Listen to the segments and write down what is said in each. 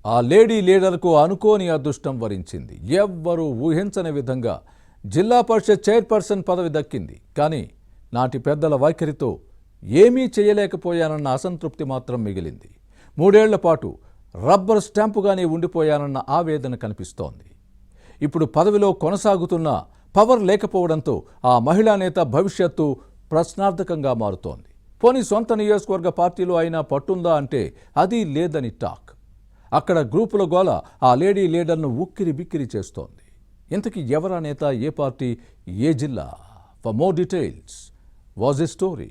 ఆ లేడీ లీడర్కు అనుకోని అదృష్టం వరించింది. ఎవ్వరూ ఊహించని విధంగా జిల్లా పరిషత్ చైర్పర్సన్ పదవి దక్కింది. కానీ నాటి పెద్దల వైఖరితో ఏమీ చేయలేకపోయానన్న అసంతృప్తి మాత్రం మిగిలింది. 3 ఏళ్ల పాటు రబ్బర్ స్టాంపుగానే ఉండిపోయానన్న ఆవేదన కనిపిస్తోంది. ఇప్పుడు పదవిలో కొనసాగుతున్న పవర్ లేకపోవడంతో ఆ మహిళా నేత భవిష్యత్తు ప్రశ్నార్థకంగా మారుతోంది. పోనీ సొంత నియోజకవర్గ పార్టీలో అయినా పట్టుందా అంటే అది లేదని టాక్. అక్కడ గ్రూపుల గోల ఆ లేడీ లీడర్ను ఉక్కిరి బిక్కిరి చేస్తోంది. ఇంతకీ ఎవరా నేత, ఏ పార్టీ, ఏ జిల్లా? For more details was a story.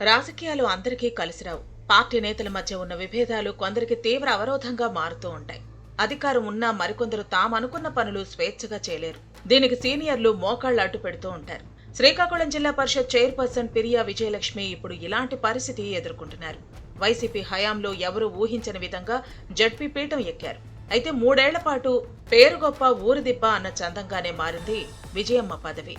రాజకీయాలు అందరికీ కలిసిరావు. పార్టీ నేతల మధ్య ఉన్న విభేదాలు కొందరికి తీవ్ర అవరోధంగా మారుతూ ఉంటాయి. అధికారం ఉన్నా మరికొందరు తామనుకున్న పనులు స్వేచ్ఛగా చేయలేరు. దీనికి సీనియర్లు మోకాళ్లు అడ్డు పెడుతూ ఉంటారు. శ్రీకాకుళం జిల్లా పరిషత్ చైర్పర్సన్ పిరియా విజయలక్ష్మి ఇప్పుడు ఇలాంటి పరిస్థితి ఎదుర్కొంటున్నారు. వైసీపీ హయాంలో ఎవరూ ఊహించని విధంగా జడ్పీ పీఠం ఎక్కారు. అయితే 3 ఏళ్ల పాటు పేరు గొప్ప ఊరి దిబ్బ అన్న చందంగానే మారింది విజయమ్మ పదవి.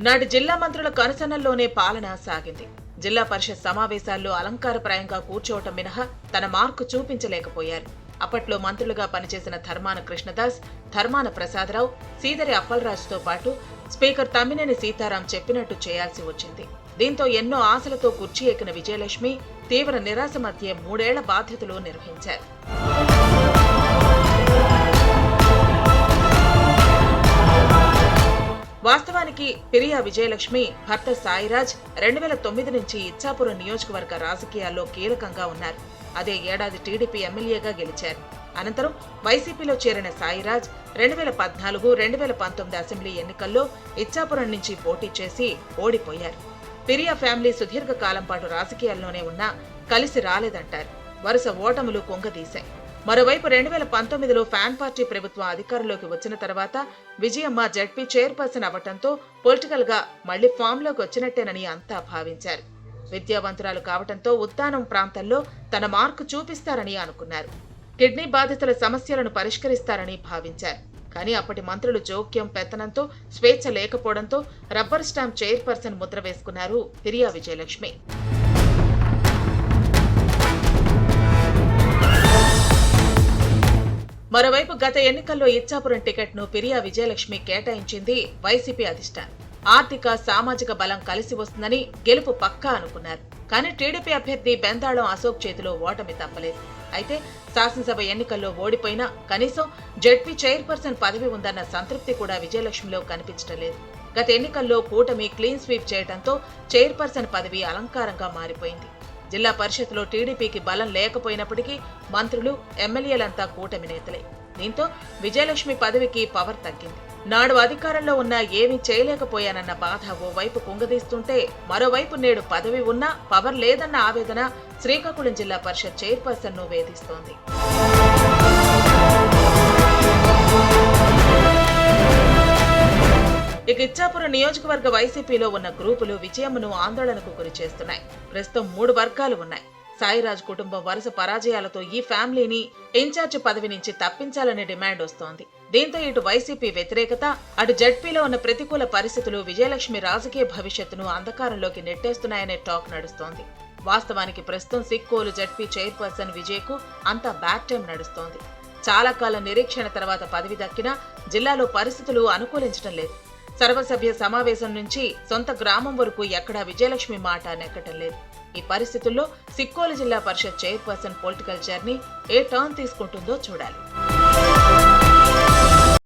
నాటి జిల్లా మంత్రుల కనుసన్నల్లోనే పాలన సాగింది. జిల్లా పరిషత్ సమావేశాల్లో అలంకారప్రాయంగా కూర్చోవటం మినహా తన మార్కు చూపించలేకపోయారు. అప్పట్లో మంత్రులుగా పనిచేసిన ధర్మాన కృష్ణదాస్, ధర్మాన ప్రసాదరావు, సీదరి అప్పలరాజుతో పాటు స్పీకర్ తమ్మినేని సీతారాం చెప్పినట్టు చేయాల్సి వచ్చింది. దీంతో ఎన్నో ఆశలతో కుర్చీ ఎక్కిన విజయలక్ష్మి తీవ్ర నిరాశ మధ్య 3 ఏళ్ల బాధ్యతలు నిర్వహించారు. వాస్తవానికి పిరియా విజయలక్ష్మి భర్త సాయిరాజ్ 2009 నుంచి ఇచ్చాపురం నియోజకవర్గ రాజకీయాల్లో కీలకంగా ఉన్నారు. అదే ఏడాది టీడీపీ ఎమ్మెల్యేగా గెలిచారు. అనంతరం వైసీపీలో చేరిన సాయిరాజ్ 2014, 2019 అసెంబ్లీ ఎన్నికల్లో ఇచ్చాపురం నుంచి పోటీ చేసి ఓడిపోయారు. పిరియా ఫ్యామిలీ సుదీర్ఘ కాలం పాటు రాజకీయాల్లోనే ఉన్నా కలిసి రాలేదంటారు. వరుస ఓటములు కుంగదీశాయి. మరోవైపు 2019లో ఫ్యాన్ పార్టీ ప్రభుత్వం అధికారంలోకి వచ్చిన తర్వాత విజయమ్మ జడ్పీ చైర్పర్సన్ అవ్వటంతో పొలిటికల్ గా మళ్లీ ఫామ్ లోకి వచ్చినట్టేనని అంతా భావించారు. విద్యావంతురాలు కావటంతో ఉద్దానం ప్రాంతంలో తన మార్కు చూపిస్తారని అనుకున్నారు. కిడ్నీ బాధితుల సమస్యలను పరిష్కరిస్తారని భావించారు. కానీ అప్పటి మంత్రులు జోక్యం, పెత్తనంతో స్వేచ్ఛ లేకపోవడంతో రబ్బర్ స్టాంప్ చైర్పర్సన్ ముద్ర వేసుకున్నారు పిరియా విజయలక్ష్మి. మరోవైపు గత ఎన్నికల్లో ఇచ్చాపురం టికెట్ను పిరియా విజయలక్ష్మి కేటాయించింది వైసీపీ అధిష్టానం. ఆర్థిక, సామాజిక బలం కలిసి వస్తుందని గెలుపు పక్కా అనుకున్నారు. కానీ టీడీపీ అభ్యర్థి బెందాళం అశోక్ చేతిలో ఓటమి తప్పలేదు. అయితే శాసనసభ ఎన్నికల్లో ఓడిపోయినా కనీసం జడ్పీ చైర్పర్సన్ పదవి ఉందన్న సంతృప్తి కూడా విజయలక్ష్మిలో కనిపించడం లేదు. గత ఎన్నికల్లో కూటమి క్లీన్ స్వీప్ చేయడంతో చైర్పర్సన్ పదవి అలంకారంగా మారిపోయింది. జిల్లా పరిషత్లో టీడీపీకి బలం లేకపోయినప్పటికీ మంత్రులు, ఎమ్మెల్యేలంతా కూటమి నేతలే. దీంతో విజయలక్ష్మి పదవికి పవర్ తగ్గింది. నాడు అధికారంలో ఉన్నా ఏమీ చేయలేకపోయానన్న బాధ ఓవైపు కుంగదీస్తుంటే, మరోవైపు నేడు పదవి ఉన్నా పవర్ లేదన్న ఆవేదన శ్రీకాకుళం జిల్లా పరిషత్ చైర్పర్సన్ ను వేధిస్తోంది. ఇక ఇచ్చాపురం నియోజకవర్గ వైసీపీలో ఉన్న గ్రూపులు విజయమ్మను ఆందోళనకు గురి చేస్తున్నాయి. ప్రస్తుతం 3 వర్గాలు ఉన్నాయి. సాయిరాజ్ కుటుంబం వరుస పరాజయాలతో ఈ ఫ్యామిలీని ఇన్ఛార్జి పదవి నుంచి తప్పించాలనే డిమాండ్ వస్తోంది. దీంతో ఇటు వైసీపీ వ్యతిరేకత, అటు జడ్పీలో ఉన్న ప్రతికూల పరిస్థితులు విజయలక్ష్మి రాజకీయ భవిష్యత్తును అంధకారంలోకి నెట్టేస్తున్నాయనే టాక్ నడుస్తోంది. వాస్తవానికి ప్రస్తుతం సిక్కోలు జడ్పీ చైర్పర్సన్ విజయ్కు అంతా బ్యాక్ టైం నడుస్తోంది. చాలా కాలం నిరీక్షణ తర్వాత పదవి దక్కినా జిల్లాలో పరిస్థితులు అనుకూలించడం లేదు. సర్వసభ్య సమావేశం నుంచి సొంత గ్రామం వరకు ఎక్కడా విజయలక్ష్మి మాట నెక్కటం లేదు. ఈ పరిస్థితుల్లో సిక్కోలు జిల్లా పరిషత్ చైర్పర్సన్ పొలిటికల్ జర్నీ ఏ టర్న్ తీసుకుంటుందో చూడాలి.